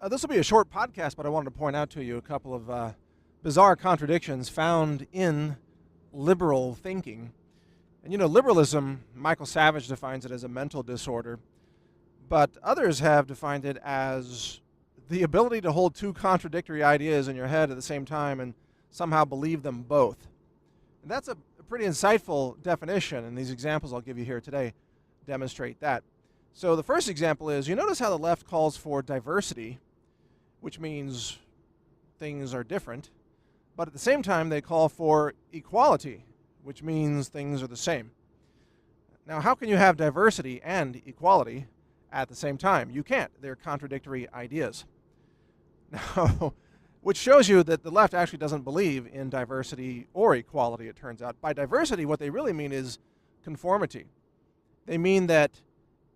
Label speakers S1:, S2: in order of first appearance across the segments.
S1: This will be a short podcast, but I wanted to point out to you a couple of bizarre contradictions found in liberal thinking. And liberalism, Michael Savage defines it as a mental disorder, but others have defined it as the ability to hold two contradictory ideas in your head at the same time and somehow believe them both. And that's a pretty insightful definition, and these examples I'll give you here today demonstrate that. So the first example is, you notice how the left calls for diversity, which means things are different, but at the same time they call for equality, which means things are the same. Now, how can you have diversity and equality at the same time? You can't. They're contradictory ideas. Now, which shows you that the left actually doesn't believe in diversity or equality, it turns out. By diversity, what they really mean is conformity. They mean that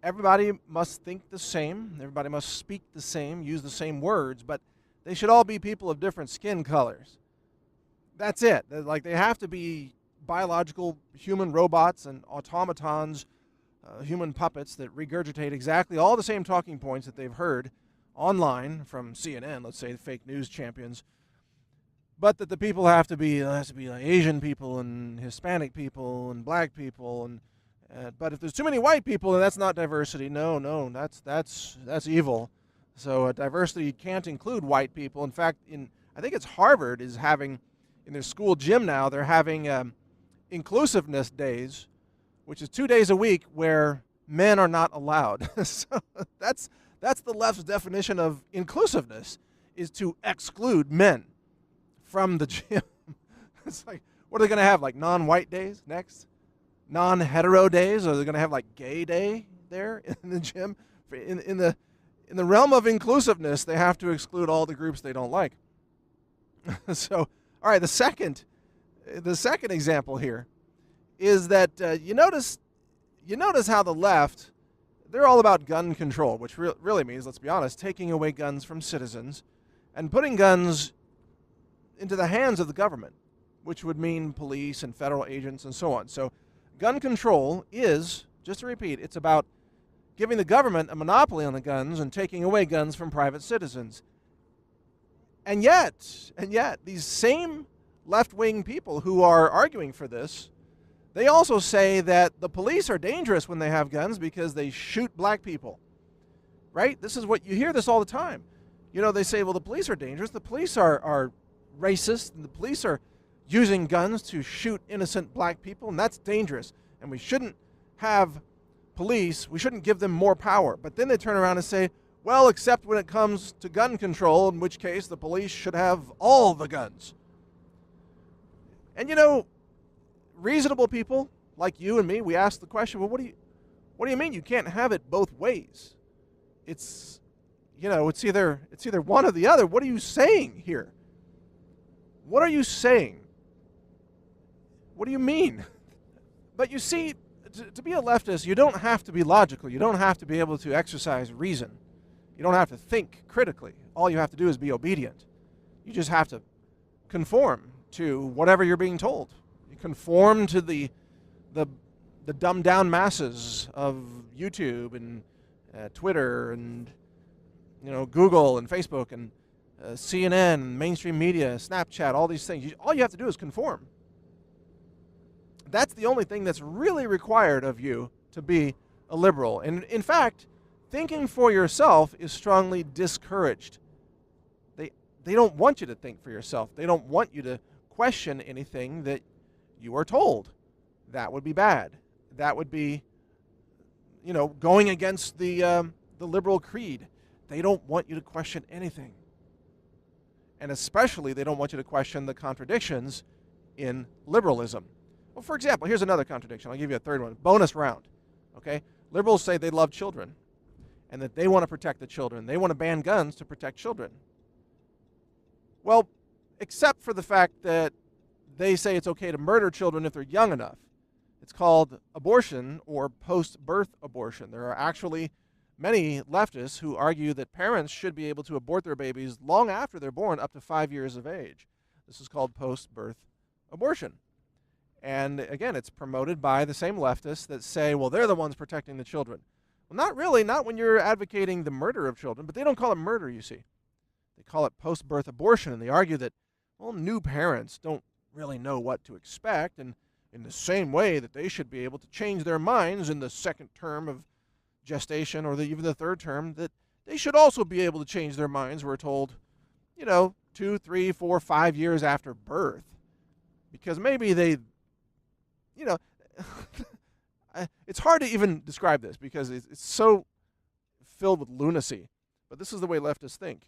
S1: everybody must think the same, everybody must speak the same, use the same words, but they should all be people of different skin colors. That's it. They have to be biological human robots and automatons, human puppets that regurgitate exactly all the same talking points that they've heard online from CNN, let's say, the fake news champions, but that the people have to be like Asian people and Hispanic people and black people and but if there's too many white people, then that's not diversity. No, that's evil. So diversity can't include white people. In fact, I think it's Harvard is having, in their school gym now, they're having inclusiveness days, which is 2 days a week where men are not allowed. So that's the left's definition of inclusiveness, is to exclude men from the gym. It's like, what are they going to have, like non-white days next? Non-hetero days? Are they going to have like gay day there in the gym? In the realm of inclusiveness, they have to exclude all the groups they don't like. So, all right, the second example here is that you notice how the left, they're all about gun control, which really means, let's be honest, taking away guns from citizens and putting guns into the hands of the government, which would mean police and federal agents and so on. So gun control is, just to repeat, it's about giving the government a monopoly on the guns and taking away guns from private citizens. And yet, these same left-wing people who are arguing for this, they also say that the police are dangerous when they have guns because they shoot black people. Right? This is what you hear this all the time. They say, well, the police are dangerous. The police are racist, and the police are using guns to shoot innocent black people, and that's dangerous. And we shouldn't have police, we shouldn't give them more power. But then they turn around and say, well, except when it comes to gun control, in which case the police should have all the guns. And reasonable people like you and me, we ask the question, well, what do you mean you can't have it both ways? It's either one or the other. What are you saying here? What are you saying? What do you mean? But you see, to be a leftist, you don't have to be logical. You don't have to be able to exercise reason. You don't have to think critically. All you have to do is be obedient. You just have to conform to whatever you're being told. You conform to the dumbed down masses of YouTube and Twitter and Google and Facebook and CNN, mainstream media, Snapchat, all these things. All you have to do is conform. That's the only thing that's really required of you to be a liberal. And in fact, thinking for yourself is strongly discouraged. They don't want you to think for yourself. They don't want you to question anything that you are told. That would be bad. That would be, going against the liberal creed. They don't want you to question anything. And especially, they don't want you to question the contradictions in liberalism. Well, for example, here's another contradiction. I'll give you a third one. Bonus round. Okay? Liberals say they love children and that they want to protect the children. They want to ban guns to protect children. Well, except for the fact that they say it's okay to murder children if they're young enough. It's called abortion or post-birth abortion. There are actually many leftists who argue that parents should be able to abort their babies long after they're born, up to 5 years of age. This is called post-birth abortion. And again, it's promoted by the same leftists that say, well, they're the ones protecting the children. Well, not really, not when you're advocating the murder of children, but they don't call it murder, you see. They call it post-birth abortion, and they argue that, well, new parents don't really know what to expect, and in the same way that they should be able to change their minds in the second term of gestation or even the third term, that they should also be able to change their minds, we're told, 2, 3, 4, 5 years after birth. Because maybe they, it's hard to even describe this because it's so filled with lunacy. But this is the way leftists think.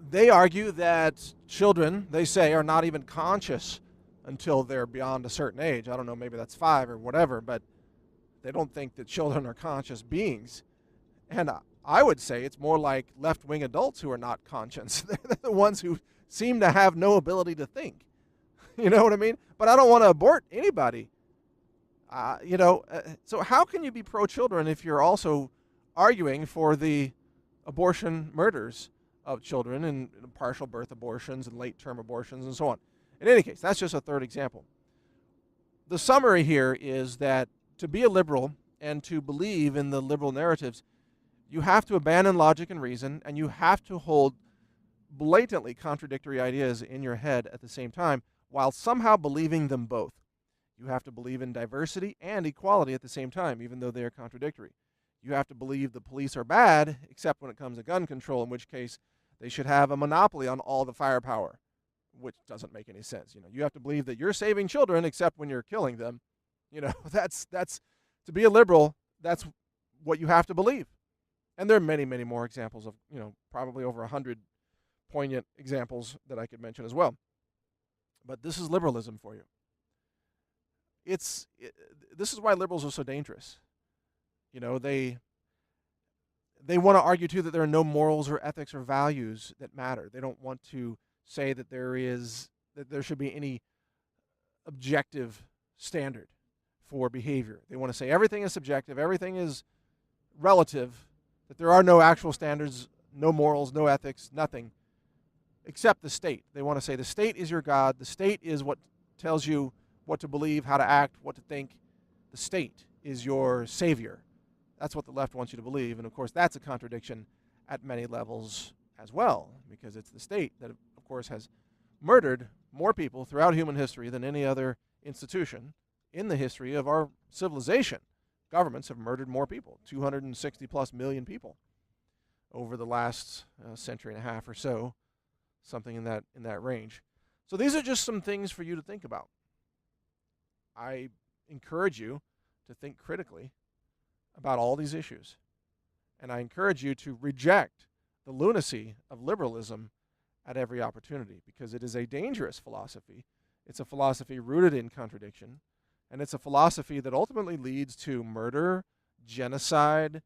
S1: They argue that children, they say, are not even conscious until they're beyond a certain age. I don't know, maybe that's 5 or whatever, but they don't think that children are conscious beings. And I would say it's more like left-wing adults who are not conscious. They're the ones who seem to have no ability to think. You know what I mean? But I don't want to abort anybody. So how can you be pro-children if you're also arguing for the abortion murders of children and partial birth abortions and late-term abortions and so on? In any case, that's just a third example. The summary here is that to be a liberal and to believe in the liberal narratives, you have to abandon logic and reason, and you have to hold blatantly contradictory ideas in your head at the same time while somehow believing them both. You have to believe in diversity and equality at the same time, even though they are contradictory. You have to believe the police are bad, except when it comes to gun control, in which case they should have a monopoly on all the firepower, which doesn't make any sense. You have to believe that you're saving children, except when you're killing them. That's to be a liberal, that's what you have to believe. And there are many, many more examples of, probably over 100 poignant examples that I could mention as well. But this is liberalism for you. This is why liberals are so dangerous. They want to argue too that there are no morals or ethics or values that matter. They don't want to say that there should be any objective standard for behavior. They want to say everything is subjective, everything is relative, that there are no actual standards, no morals, no ethics, nothing, except the state. They want to say the state is your God, the state is what tells you what to believe, how to act, what to think. The state is your savior. That's what the left wants you to believe, and of course that's a contradiction at many levels as well, because it's the state that, of course, has murdered more people throughout human history than any other institution in the history of our civilization. Governments have murdered more people, 260 plus million people over the last century and a half or so, something in that range. So these are just some things for you to think about. I encourage you to think critically about all these issues, and I encourage you to reject the lunacy of liberalism at every opportunity, because it is a dangerous philosophy. It's a philosophy rooted in contradiction, and it's a philosophy that ultimately leads to murder, genocide,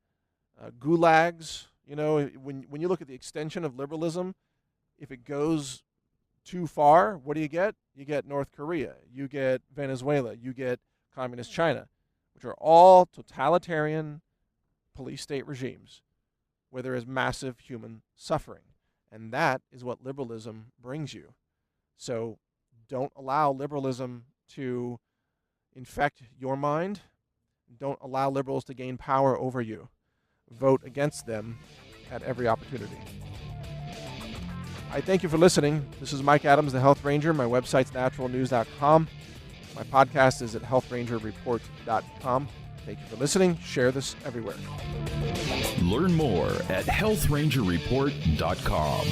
S1: gulags. When you look at the extension of liberalism, if it goes too far, what do you get? You get North Korea, you get Venezuela, you get communist China, which are all totalitarian police state regimes where there is massive human suffering. And that is what liberalism brings you. So don't allow liberalism to infect your mind. Don't allow liberals to gain power over you. Vote against them at every opportunity. I thank you for listening. This is Mike Adams, the Health Ranger. My website's naturalnews.com. My podcast is at healthrangerreport.com. Thank you for listening. Share this everywhere.
S2: Learn more at healthrangerreport.com.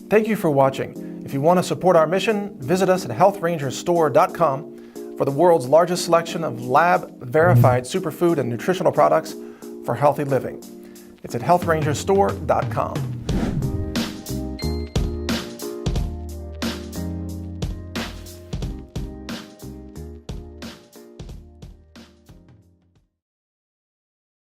S1: Thank you for watching. If you want to support our mission, visit us at healthrangerstore.com for the world's largest selection of lab-verified superfood and nutritional products for healthy living. It's at healthrangerstore.com.